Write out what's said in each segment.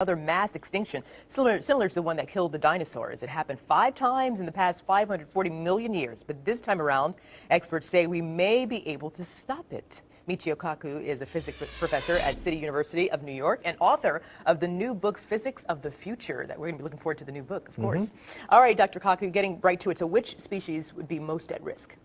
Another mass extinction, similar to the one that killed the dinosaurs. It happened 5 times in the past 540 million years, but this time around, experts say we may be able to stop it. Michio Kaku is a physics professor at City University of New York and author of the new book, Physics of the Future, that we're going to be looking forward to the new book, of course. All right, Dr. Kaku, getting right to it. So which species would be most at risk?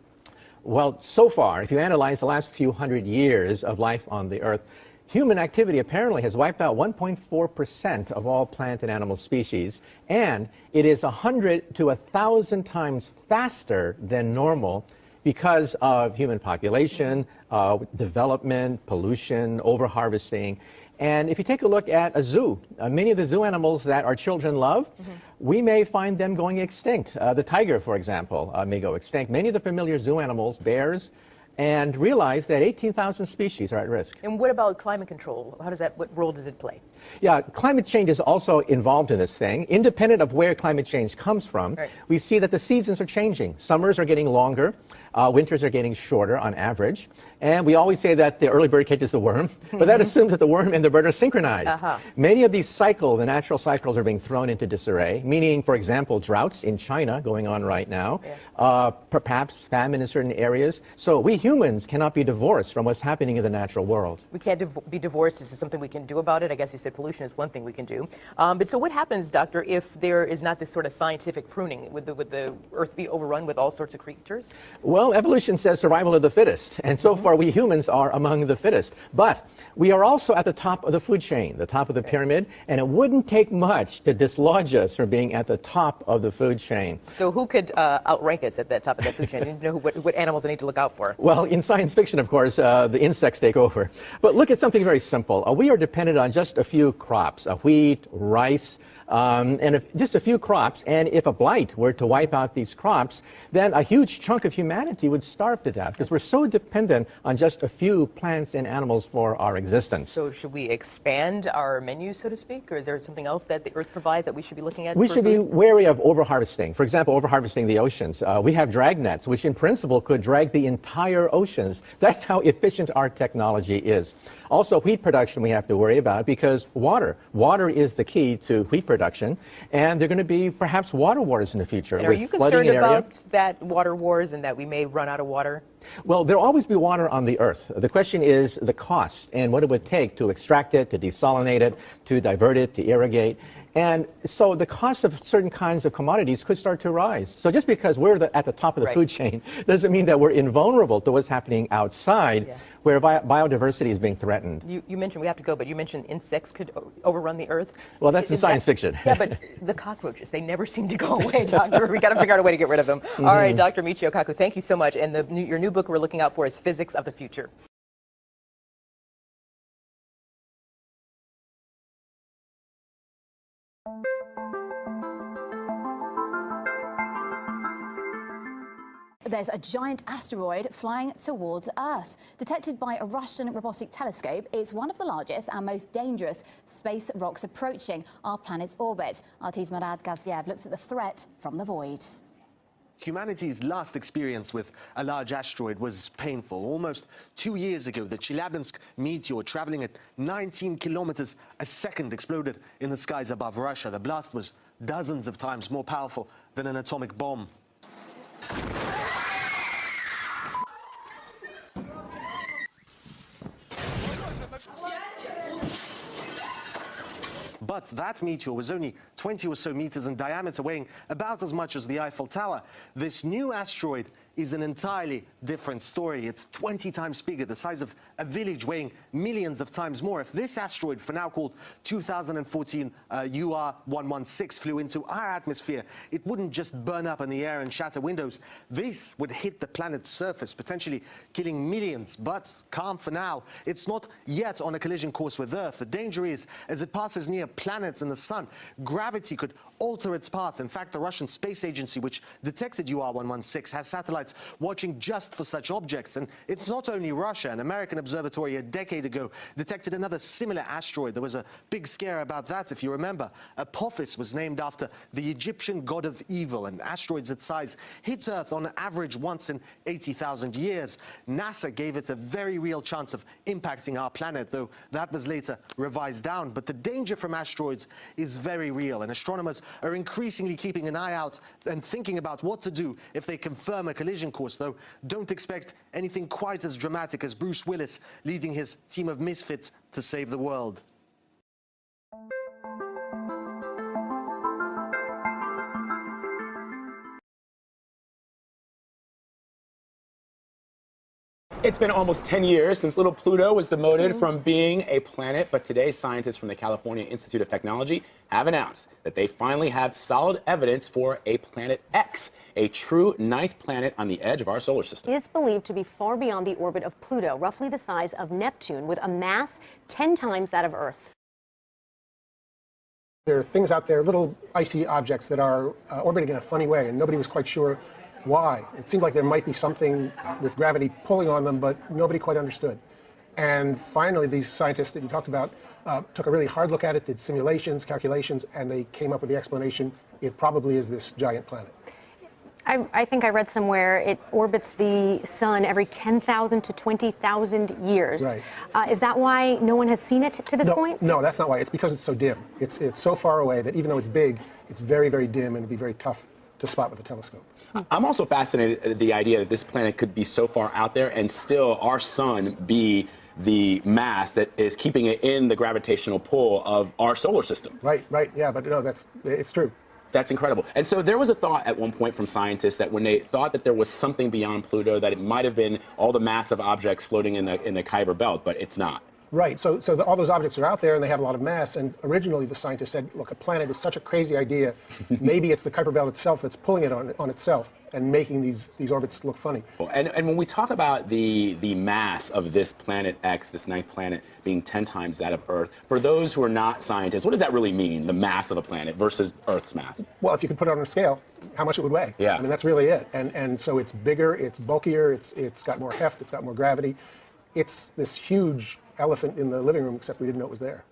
Well, so far, if you analyze the last few hundred years of life on the Earth, human activity apparently has wiped out 1.4% of all plant and animal species, and it is 100 to 1,000 times faster than normal because of human population, development, pollution, overharvesting. And if you take a look at a zoo, many of the zoo animals that our children love, we may find them going extinct. The tiger, for example, may go extinct. Many of the familiar zoo animals, bears, and realize that 18,000 species are at risk. And what about climate control? What role does it play? Yeah, climate change is also involved in this thing. Independent of where climate change comes from, we see that the seasons are changing. Summers are getting longer, winters are getting shorter on average. And we always say that the early bird catches the worm, but that assumes that the worm and the bird are synchronized. Many of these cycles, the natural cycles, are being thrown into disarray, meaning, for example, droughts in China going on right now, perhaps famine in certain areas. So we humans cannot be divorced from what's happening in the natural world. We can't be divorced. Is there something we can do about it? I guess you said pollution is one thing we can do. But so what happens, doctor, if there is not this sort of scientific pruning? Would the Earth be overrun with all sorts of creatures? Well, evolution says survival of the fittest, and so far we humans are among the fittest. But we are also at the top of the food chain, the top of the pyramid, and it wouldn't take much to dislodge us from being at the top of the food chain. So who could outrank us at the top of that food chain? You know what animals I need to look out for? Well, in science fiction, of course, the insects take over. But look at something very simple. We are dependent on just a few crops, wheat, rice, and just a few crops. And if a blight were to wipe out these crops, then a huge chunk of humanity would starve to death because we're so dependent on just a few plants and animals for our existence. So should we expand our menu, so to speak, or is there something else that the Earth provides that we should be looking at? We should be wary of overharvesting. For example, overharvesting the oceans. We have drag nets, which in principle could drag the entire oceans. That's how efficient our technology is. Also, wheat production we have to worry about because water is the key to wheat production, and there are going to be perhaps water wars in the future. And are you concerned about that water wars and that we may run out of water? Well, there'll always be water on the Earth. The question is the cost and what it would take to extract it, to desalinate it, to divert it, to irrigate. And so the cost of certain kinds of commodities could start to rise. So just because we're at the top of the food chain doesn't mean that we're invulnerable to what's happening outside where biodiversity is being threatened. You mentioned, we have to go, but you mentioned insects could overrun the Earth. Well, that's in science fiction. Yeah, but the cockroaches, they never seem to go away, doctor. We got to figure out a way to get rid of them. All right, Dr. Michio Kaku, thank you so much. And your new book we're looking out for is Physics of the Future. There's a giant asteroid flying towards Earth. Detected by a Russian robotic telescope, it's one of the largest and most dangerous space rocks approaching our planet's orbit. RT's Murad Gaziev looks at the threat from the void. Humanity's last experience with a large asteroid was painful. Almost 2 years ago, the Chelyabinsk meteor, traveling at 19 kilometers a second, exploded in the skies above Russia. The blast was dozens of times more powerful than an atomic bomb. But that meteor was only 20 or so meters in diameter, weighing about as much as the Eiffel Tower. This new asteroid is an entirely different story. It's 20 times bigger, the size of a village, weighing millions of times more. If this asteroid, for now called 2014 UR116, flew into our atmosphere, it wouldn't just burn up in the air and shatter windows. This would hit the planet's surface, potentially killing millions. But calm for now. It's not yet on a collision course with Earth. The danger is, as it passes near planets and the sun, gravity could alter its path. In fact, the Russian Space Agency, which detected UR116, has satellites watching just for such objects. And it's not only Russia. An American observatory a decade ago detected another similar asteroid. There was a big scare about that, if you remember. Apophis was named after the Egyptian god of evil, and asteroids its size hit Earth on average once in 80,000 years. NASA gave it a very real chance of impacting our planet, though that was later revised down. But the danger from asteroids asteroids is very real, and astronomers are increasingly keeping an eye out and thinking about what to do if they confirm a collision course, though don't expect anything quite as dramatic as Bruce Willis leading his team of misfits to save the world. It's been almost 10 years since little Pluto was demoted from being a planet, but today scientists from the California Institute of Technology have announced that they finally have solid evidence for a planet X, a true ninth planet on the edge of our solar system. It is believed to be far beyond the orbit of Pluto, roughly the size of Neptune, with a mass 10 times that of Earth. There are things out there, little icy objects that are orbiting in a funny way, and nobody was quite sure why. It seemed like there might be something with gravity pulling on them, but nobody quite understood. And finally, these scientists that you talked about took a really hard look at it, did simulations, calculations, and they came up with the explanation. It probably is this giant planet. I think I read somewhere it orbits the sun every 10,000 to 20,000 years. Right. Is that why no one has seen it to this point? No, that's not why. It's because it's so dim. It's so far away that even though it's big, it's very, very dim, and it'd be very tough to spot with a telescope. I'm also fascinated at the idea that this planet could be so far out there and still our sun be the mass that is keeping it in the gravitational pull of our solar system. Right, yeah, but no, it's true. That's incredible. And so there was a thought at one point from scientists that when they thought that there was something beyond Pluto, that it might have been all the massive objects floating in the Kuiper Belt, but it's not. Right, so all those objects are out there and they have a lot of mass, and originally the scientists said, look, a planet is such a crazy idea, maybe it's the Kuiper Belt itself that's pulling it on itself and making these orbits look funny. And when we talk about the mass of this planet X, this ninth planet, being 10 times that of Earth, for those who are not scientists, what does that really mean, the mass of a planet versus Earth's mass? Well, if you could put it on a scale, how much it would weigh. Yeah. I mean, that's really it. And so it's bigger, it's bulkier, it's got more heft, it's got more gravity. It's this huge elephant in the living room, except we didn't know it was there.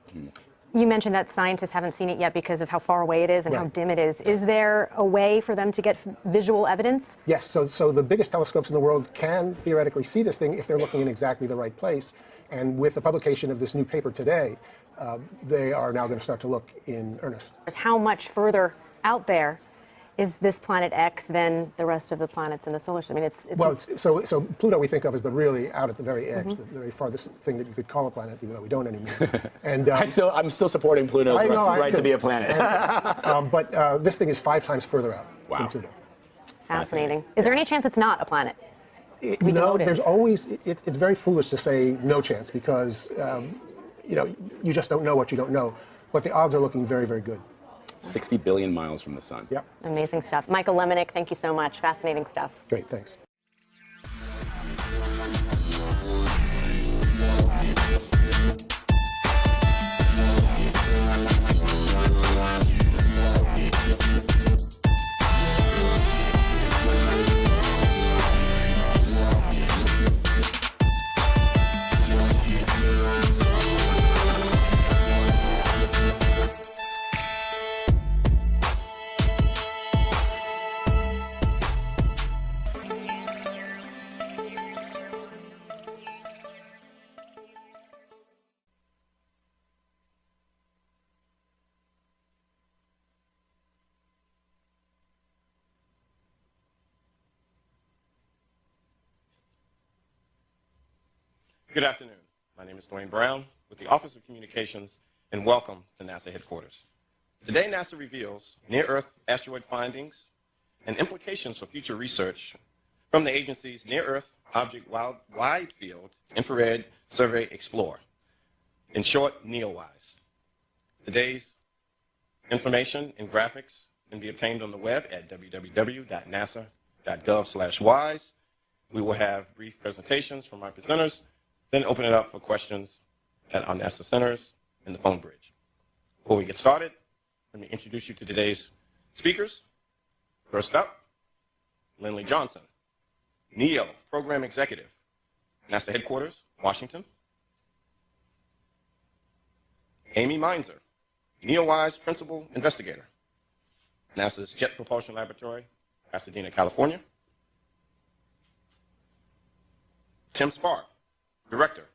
You mentioned that scientists haven't seen it yet because of how far away it is and how Right. dim it is. Is there a way for them to get visual evidence? Yes, so the biggest telescopes in the world can theoretically see this thing if they're looking in exactly the right place. And with the publication of this new paper today, they are now going to start to look in earnest. How much further out there is this planet X than the rest of the planets in the solar system? I mean, So Pluto we think of as the really out at the very edge, the very farthest thing that you could call a planet, even though we don't anymore. And I'm still supporting Pluto's right to be a planet. But this thing is 5 times further out than Pluto. Fascinating. Is there any chance it's not a planet? No, there's always, it's very foolish to say no chance because, you just don't know what you don't know. But the odds are looking very, very good. 60 billion miles from the sun. Yep. Amazing stuff. Michael Lemonick, thank you so much. Fascinating stuff. Great, thanks. Good afternoon. My name is Dwayne Brown with the Office of Communications, and welcome to NASA headquarters. Today, NASA reveals near-Earth asteroid findings and implications for future research from the agency's Near-Earth Object Wide Field Infrared Survey Explorer, in short, NEOWISE. Today's information and graphics can be obtained on the web at www.nasa.gov/wise. We will have brief presentations from our presenters, then open it up for questions at our NASA centers in the phone bridge. Before we get started, let me introduce you to today's speakers. First up, Lindley Johnson, NEO Program Executive, NASA Headquarters, Washington. Amy Meinzer, NEOWISE Principal Investigator, NASA's Jet Propulsion Laboratory, Pasadena, California. Tim Spark, Director,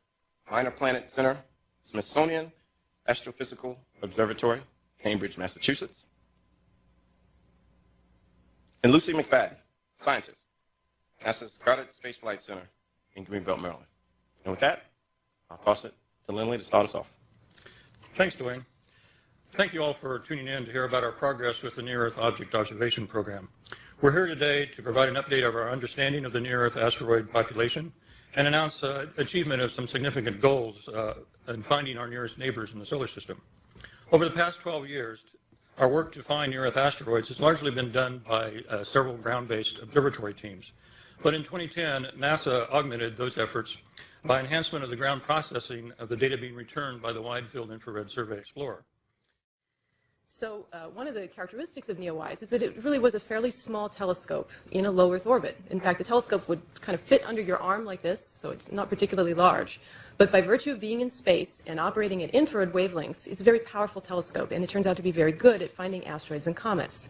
Minor Planet Center, Smithsonian Astrophysical Observatory, Cambridge, Massachusetts. And Lucy McFadden, scientist, NASA's Goddard Space Flight Center in Greenbelt, Maryland. And with that, I'll toss it to Lindley to start us off. Thanks, Dwayne. Thank you all for tuning in to hear about our progress with the Near-Earth Object Observation Program. We're here today to provide an update of our understanding of the near-Earth asteroid population and announce achievement of some significant goals in finding our nearest neighbors in the solar system. Over the past 12 years, our work to find near-Earth asteroids has largely been done by several ground-based observatory teams. But in 2010, NASA augmented those efforts by enhancement of the ground processing of the data being returned by the Wide Field Infrared Survey Explorer. So one of the characteristics of NEOWISE is that it really was a fairly small telescope in a low Earth orbit. In fact, the telescope would kind of fit under your arm like this, so it's not particularly large. But by virtue of being in space and operating at infrared wavelengths, it's a very powerful telescope, and it turns out to be very good at finding asteroids and comets.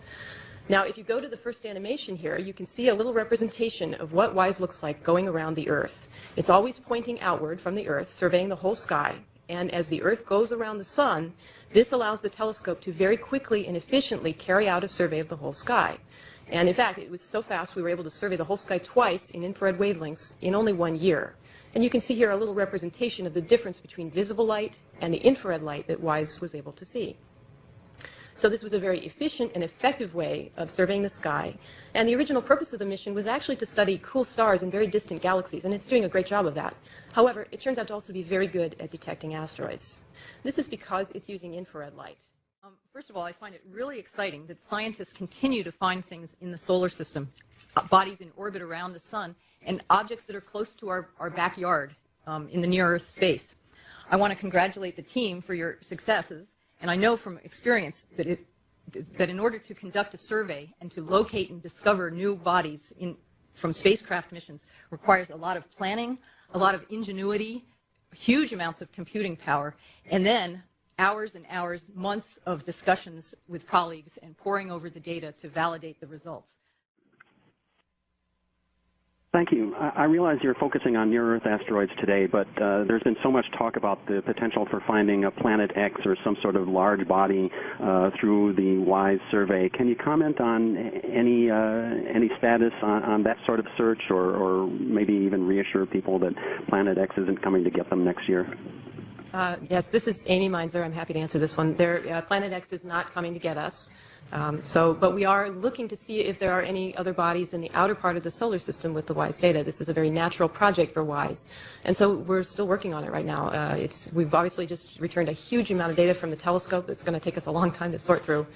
Now, if you go to the first animation here, you can see a little representation of what WISE looks like going around the Earth. It's always pointing outward from the Earth, surveying the whole sky. And as the Earth goes around the sun, this allows the telescope to very quickly and efficiently carry out a survey of the whole sky. And in fact, it was so fast we were able to survey the whole sky twice in infrared wavelengths in only 1 year. And you can see here a little representation of the difference between visible light and the infrared light that WISE was able to see. So this was a very efficient and effective way of surveying the sky. And the original purpose of the mission was actually to study cool stars in very distant galaxies, and it's doing a great job of that. However, it turns out to also be very good at detecting asteroids. This is because it's using infrared light. First of all, I find it really exciting that scientists continue to find things in the solar system, bodies in orbit around the sun, and objects that are close to our backyard in the near-Earth space. I want to congratulate the team for your successes. And I know from experience that in order to conduct a survey and to locate and discover new bodies from spacecraft missions requires a lot of planning, a lot of ingenuity, huge amounts of computing power, and then hours and hours, months of discussions with colleagues and poring over the data to validate the results. Thank you. I realize you're focusing on near-Earth asteroids today, but there's been so much talk about the potential for finding a Planet X or some sort of large body through the WISE survey. Can you comment on any status on that sort of search, or maybe even reassure people that Planet X isn't coming to get them next year? Yes, this is Amy Meinzer. I'm happy to answer this one. Planet X is not coming to get us. But we are looking to see if there are any other bodies in the outer part of the solar system with the WISE data. This is a very natural project for WISE. And so we're still working on it right now. We've obviously just returned a huge amount of data from the telescope that's going to take us a long time to sort through.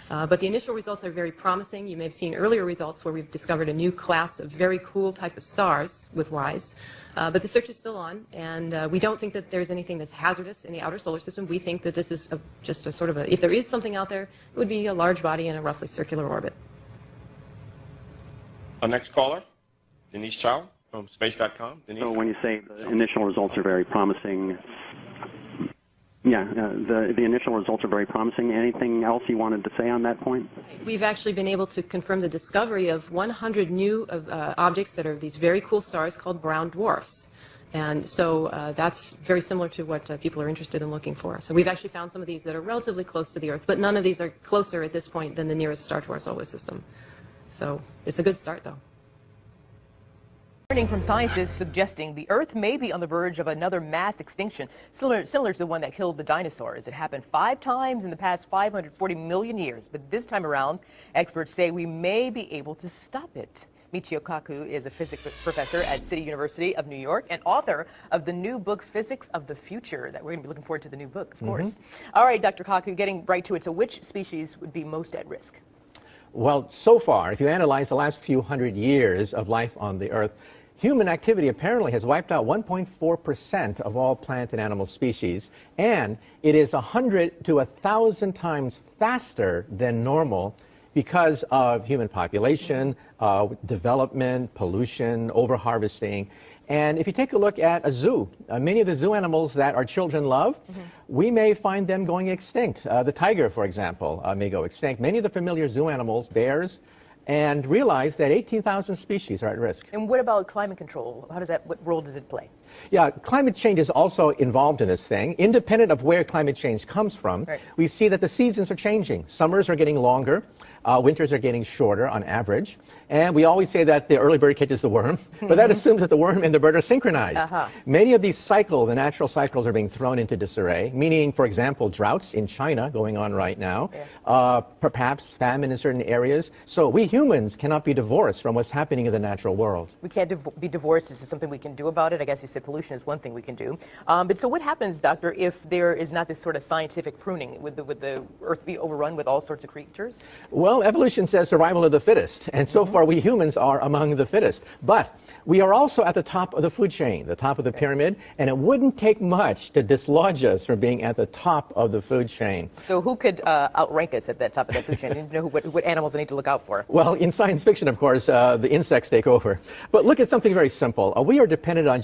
But the initial results are very promising. You may have seen earlier results where we've discovered a new class of very cool type of stars with WISE. But the search is still on, and we don't think that there's anything that's hazardous in the outer solar system. We think that this is just a sort of if there is something out there, it would be a large body in a roughly circular orbit. Our next caller, Denise Chow from space.com. Denise. So when you say the initial results are very promising, the initial results are very promising. Anything else you wanted to say on that point? We've actually been able to confirm the discovery of 100 new objects that are these very cool stars called brown dwarfs. And so that's very similar to what people are interested in looking for. So we've actually found some of these that are relatively close to the Earth, but none of these are closer at this point than the nearest star to our solar system. So it's a good start, though. Warning from scientists suggesting the Earth may be on the verge of another mass extinction, similar to the one that killed the dinosaurs. It happened 5 times in the past 540 million years, but this time around, experts say we may be able to stop it. Michio Kaku is a physics professor at City University of New York and author of the new book, Physics of the Future, that we're going to be looking forward to the new book, of course. All right, Dr. Kaku, getting right to it. So which species would be most at risk? Well, so far, if you analyze the last few hundred years of life on the Earth, human activity apparently has wiped out 1.4% of all plant and animal species, and it is 100 to 1,000 times faster than normal because of human population, development, pollution, overharvesting. And if you take a look at a zoo, many of the zoo animals that our children love, we may find them going extinct. The tiger, for example, may go extinct. Many of the familiar zoo animals, bears, and realize that 18,000 species are at risk. And what about climate control? What role does it play? Yeah, climate change is also involved in this thing. Independent of where climate change comes from, we see that the seasons are changing. Summers are getting longer. Winters are getting shorter on average. And we always say that the early bird catches the worm, but that assumes that the worm and the bird are synchronized. Many of these the natural cycles are being thrown into disarray, meaning, for example, droughts in China going on right now, perhaps famine in certain areas. So we humans cannot be divorced from what's happening in the natural world. We can't be divorced. Is there something we can do about it? I guess you said pollution is one thing we can do. But so what happens, Doctor, if there is not this sort of scientific pruning? Would the Earth be overrun with all sorts of creatures? Well, evolution says survival of the fittest, and so far we humans are among the fittest. But we are also at the top of the food chain, the top of the pyramid, and it wouldn't take much to dislodge us from being at the top of the food chain. So who could outrank us at that top of that food chain? I need to know what animals I need to look out for. Well, in science fiction, of course, the insects take over. But look at something very simple. We are dependent on